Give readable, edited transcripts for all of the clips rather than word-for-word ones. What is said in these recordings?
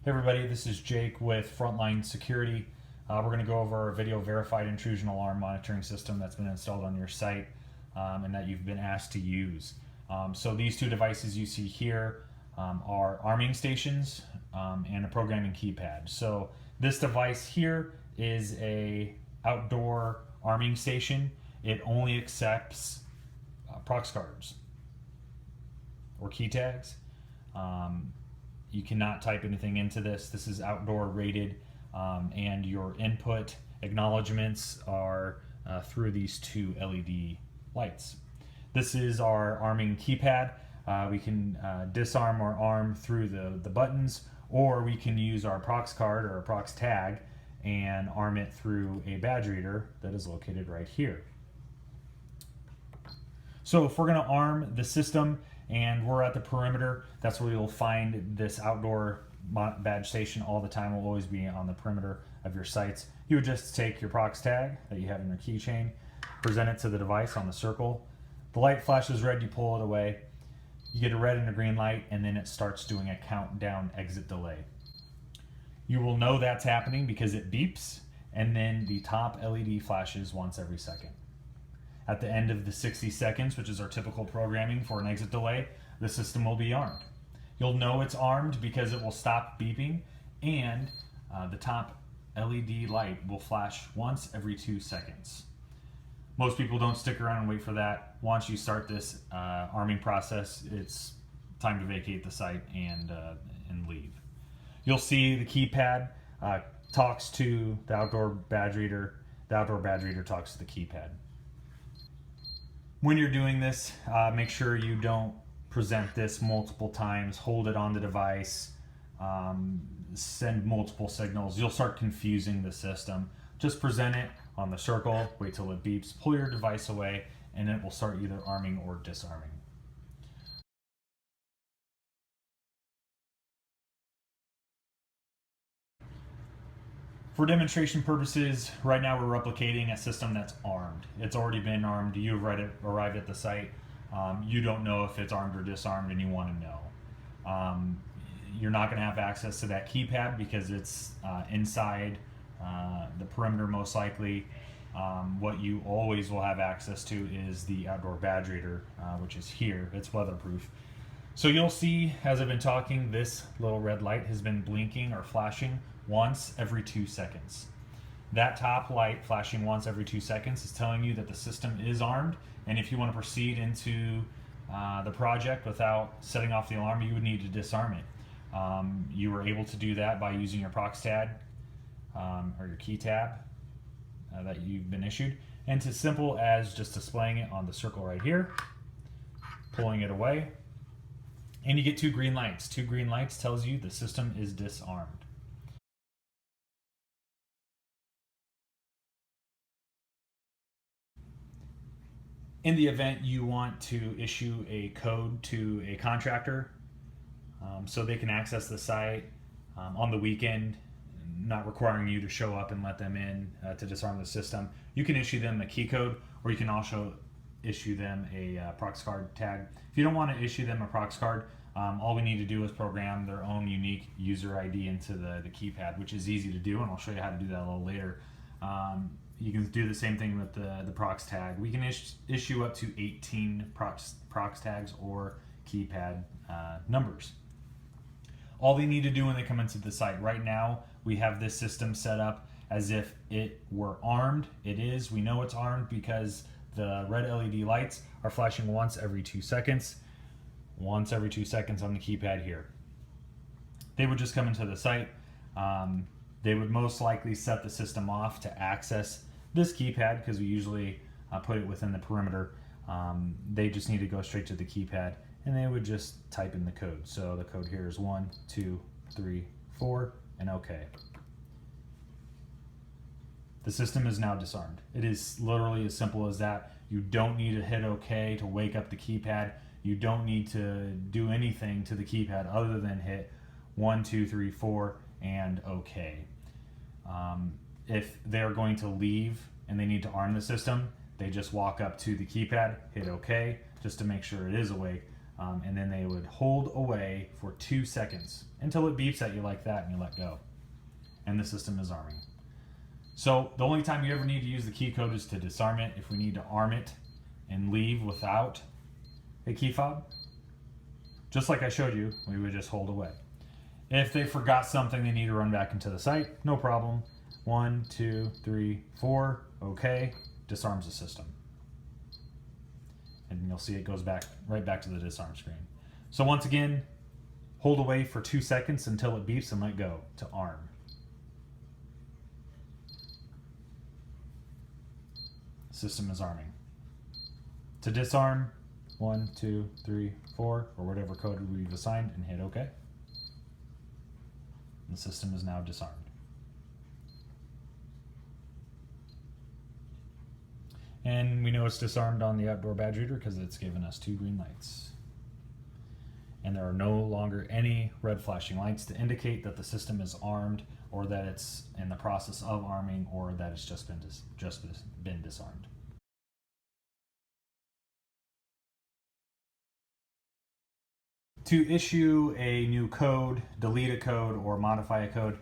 Hey everybody, this is Jake with Frontline Security. We're going to go over our video verified intrusion alarm monitoring system that's been installed on your site and that you've been asked to use. So these two devices you see here are arming stations and a programming keypad. So this device here is a outdoor arming station. It only accepts prox cards or key tags. You cannot type anything into this. This is outdoor rated, and your input acknowledgements are through these two LED lights. This is our arming keypad. We can disarm or arm through the buttons, or we can use our prox card or a prox tag and arm it through a badge reader that is located right here. So if we're going to arm the system and we're at the perimeter, that's where you'll find this outdoor badge station all the time. Will always be on the perimeter of your sites. You would just take your prox tag that you have in your keychain, present it to the device on the circle. The light flashes red, you pull it away. You get a red and a green light, and then it starts doing a countdown exit delay. You will know that's happening because it beeps, and then the top LED flashes once every second. At the end of the 60 seconds, which is our typical programming for an exit delay, the system will be armed. You'll know it's armed because it will stop beeping, and the top LED light will flash once every 2 seconds. Most people don't stick around and wait for that. Once you start this arming process, it's time to vacate the site and leave. You'll see the keypad talks to the outdoor badge reader. The outdoor badge reader talks to the keypad. When you're doing this, make sure you don't present this multiple times, hold it on the device, send multiple signals. You'll start confusing the system. Just present it on the circle, wait till it beeps, pull your device away, and it will start either arming or disarming. For demonstration purposes, right now we're replicating a system that's armed. It's already been armed. You've arrived at the site. You don't know if it's armed or disarmed, and you want to know. You're not going to have access to that keypad because it's inside the perimeter most likely. What you always will have access to is the outdoor badge reader, which is here. It's weatherproof. So you'll see, as I've been talking, this little red light has been blinking or flashing once every 2 seconds. That top light flashing once every 2 seconds is telling you that the system is armed, and if you want to proceed into the project without setting off the alarm, you would need to disarm it. You were able to do that by using your prox tag or your key tab that you've been issued, and it's as simple as just displaying it on the circle right here, pulling it away, and you get 2 green lights. 2 green lights tells you the system is disarmed. In the event you want to issue a code to a contractor so they can access the site on the weekend, not requiring you to show up and let them in to disarm the system, you can issue them a key code, or you can also issue them a prox card tag. If you don't want to issue them a prox card, all we need to do is program their own unique user ID into the keypad, which is easy to do, and I'll show you how to do that a little later. You can do the same thing with the prox tag. We can issue up to 18 prox tags or keypad numbers. All they need to do when they come into the site, right now we have this system set up as if it were armed. It is. We know it's armed because the red LED lights are flashing once every 2 seconds. Once every 2 seconds on the keypad here. They would just come into the site. They would most likely set the system off to access this keypad because we usually put it within the perimeter. They just need to go straight to the keypad, and they would just type in the code. So the code here is 1, 2, 3, 4, and OK. The system is now disarmed. It is literally as simple as that. You don't need to hit OK to wake up the keypad. You don't need to do anything to the keypad other than hit 1, 2, 3, 4, and OK. If they're going to leave and they need to arm the system, they just walk up to the keypad, hit OK, just to make sure it is awake. and then they would hold away for 2 seconds until it beeps at you like that and you let go. And the system is arming. So the only time you ever need to use the key code is to disarm it. If we need to arm it and leave without a key fob, just like I showed you, we would just hold away. If they forgot something, they need to run back into the site, no problem. 1, 2, 3, 4, okay, disarms the system. And you'll see it goes back right back to the disarm screen. So once again, hold away for 2 seconds until it beeps and let go to arm. System is arming. To disarm, 1, 2, 3, 4, or whatever code we've assigned, and hit OK. The system is now disarmed. And we know it's disarmed on the outdoor badge reader because it's given us 2 green lights. And there are no longer any red flashing lights to indicate that the system is armed, or that it's in the process of arming, or that it's just been disarmed. To issue a new code, delete a code, or modify a code,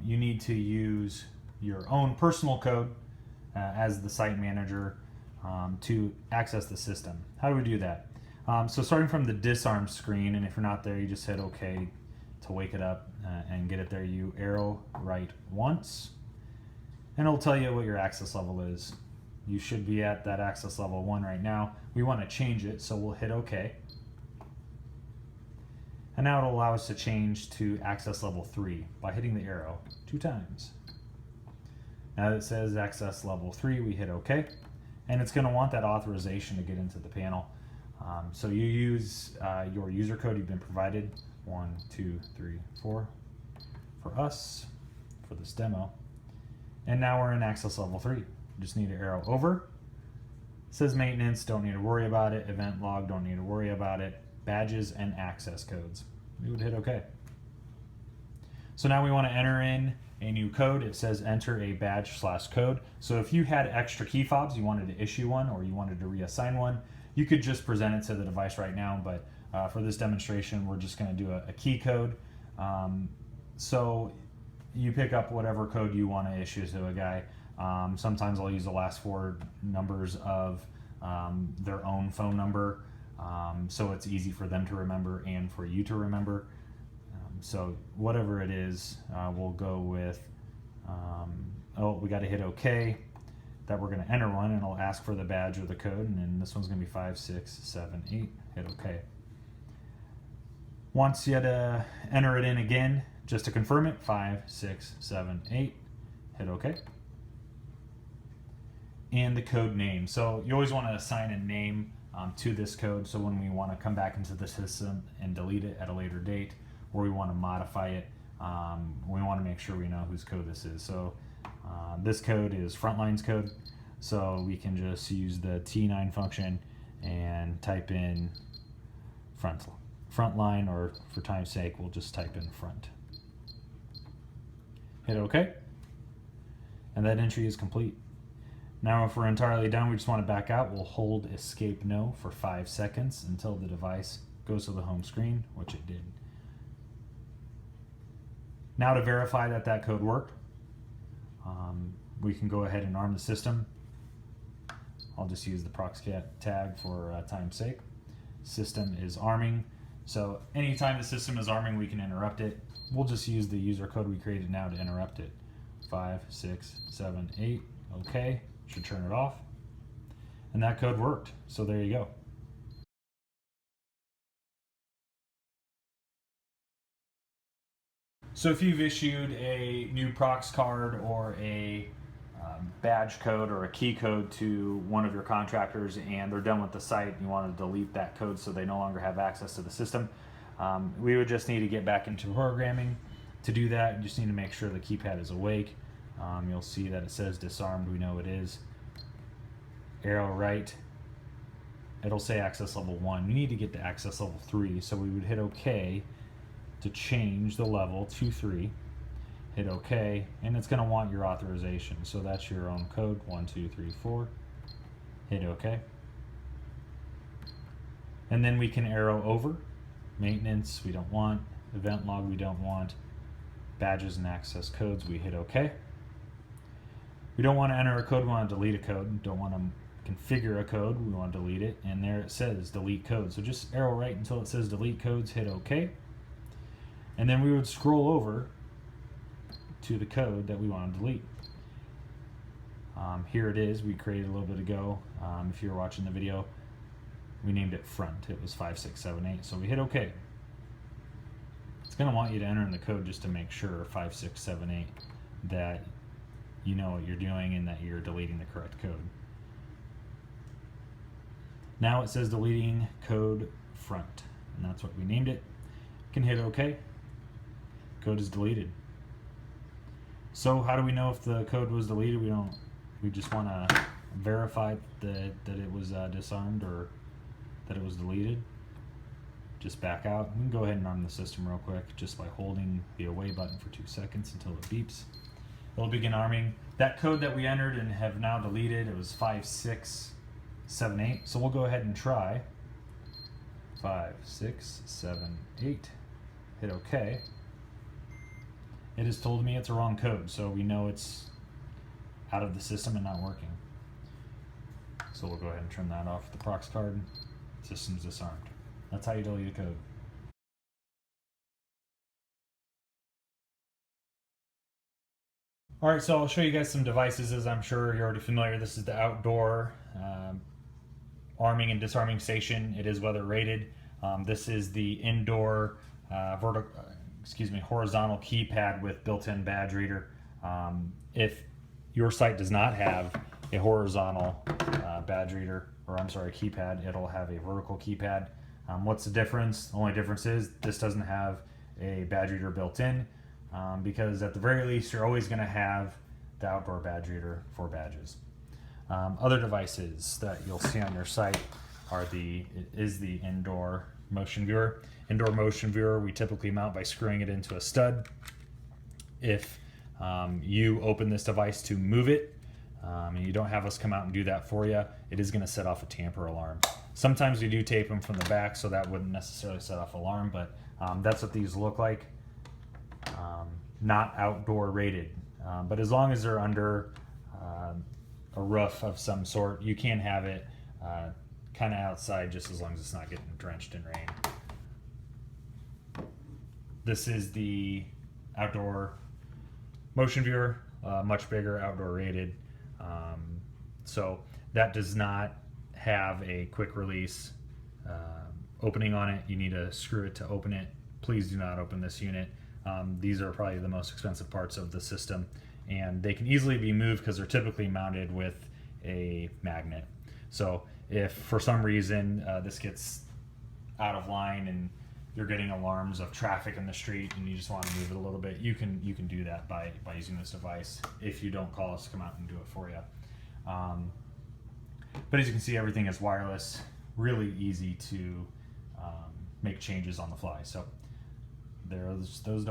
you need to use your own personal code as the site manager to access the system. How do we do that? So starting from the disarm screen, and if you're not there, you just hit OK to wake it up and get it there. You arrow right once, and it'll tell you what your access level is. You should be at that access level 1 right now. We want to change it, so we'll hit OK. And now it'll allow us to change to access level 3 by hitting the arrow 2 times. Now that it says access level 3, we hit OK. And it's going to want that authorization to get into the panel. So you use your user code you've been provided, 1, 2, 3, 4, for us, for this demo. And now we're in access level 3. Just need to arrow over. It says maintenance, don't need to worry about it. Event log, don't need to worry about it. Badges and access codes. We would hit OK. So now we want to enter in a new code. It says enter a badge/code. So if you had extra key fobs, you wanted to issue one, or you wanted to reassign one, you could just present it to the device right now. But for this demonstration, we're just going to do a key code. So you pick up whatever code you want to issue to a guy. Sometimes I'll use the last 4 numbers of their own phone number. So it's easy for them to remember and for you to remember. So whatever it is, we'll go with, we got to hit OK, that we're going to enter one, and it'll ask for the badge or the code, and then this one's going to be 5, 6, 7, 8, hit OK. Once you enter it in again, just to confirm it, 5, 6, 7, 8, hit OK. And the code name. So you always want to assign a name to this code, so when we want to come back into the system and delete it at a later date, or we want to modify it, we want to make sure we know whose code this is. So this code is Frontline's code, so we can just use the T9 function and type in frontline, or for time's sake, we'll just type in front. Hit OK, and that entry is complete. Now if we're entirely done, we just want to back out. We'll hold escape no for 5 seconds until the device goes to the home screen, which it did. Now to verify that that code worked, we can go ahead and arm the system. I'll just use the proxcat tag for time's sake. System is arming. So anytime the system is arming, we can interrupt it. We'll just use the user code we created now to interrupt it. 5, 6, 7, 8, OK. Should turn it off. And that code worked. So there you go. So if you've issued a new prox card or a badge code or a key code to one of your contractors and they're done with the site and you want to delete that code so they no longer have access to the system, we would just need to get back into programming. To do that, you just need to make sure the keypad is awake. You'll see that it says disarmed. We know it is. Arrow right. It'll say access level 1. We need to get to access level 3, so we would hit OK to change the level to 3. Hit OK, and it's going to want your authorization. So that's your own code, 1, 2, 3, 4. Hit OK. And then we can arrow over. Maintenance we don't want, event log we don't want, badges and access codes we hit OK. We don't want to enter a code, we want to delete a code. Don't want to configure a code, we want to delete it, and there it says delete code. So just arrow right until it says delete codes, hit OK. And then we would scroll over to the code that we want to delete. Here it is, we created a little bit ago. If you're watching the video, we named it front. It was 5678, so we hit OK. It's going to want you to enter in the code just to make sure, 5678, that you know what you're doing and that you're deleting the correct code. Now it says deleting code front, and that's what we named it. You can hit OK. Code is deleted. So how do we know if the code was deleted? We just want to verify that it was disarmed or that it was deleted. Just back out. We can go ahead and arm the system real quick just by holding the away button for 2 seconds until it beeps. It'll begin arming. That code that we entered and have now deleted, it was 5678. So we'll go ahead and try 5678. Hit OK. It has told me it's a wrong code, so we know it's out of the system and not working. So we'll go ahead and turn that off with the prox card. System's disarmed. That's how you delete a code. Alright, so I'll show you guys some devices, as I'm sure you're already familiar. This is the outdoor arming and disarming station. It is weather rated. This is the indoor horizontal keypad with built-in badge reader. If your site does not have a horizontal badge reader, or I'm sorry, keypad, it'll have a vertical keypad. What's the difference? The only difference is this doesn't have a badge reader built in, because at the very least you're always going to have the outdoor badge reader for badges. Other devices that you'll see on your site are the indoor motion viewer. Indoor motion viewer we typically mount by screwing it into a stud. If you open this device to move it, and you don't have us come out and do that for you, it is going to set off a tamper alarm. Sometimes we do tape them from the back, so that wouldn't necessarily set off alarm, but that's what these look like. Not outdoor rated, but as long as they're under a roof of some sort, you can have it kind of outside, just as long as it's not getting drenched in rain. This is the outdoor motion viewer, much bigger, outdoor rated. So that does not have a quick release opening on it. You need to screw it to open it. Please do not open this unit. These are probably the most expensive parts of the system, and they can easily be moved because they're typically mounted with a magnet. So if for some reason this gets out of line and you're getting alarms of traffic in the street and you just want to move it a little bit, you can do that by using this device if you don't call us to come out and do it for you. But as you can see, everything is wireless, really easy to make changes on the fly. So there's those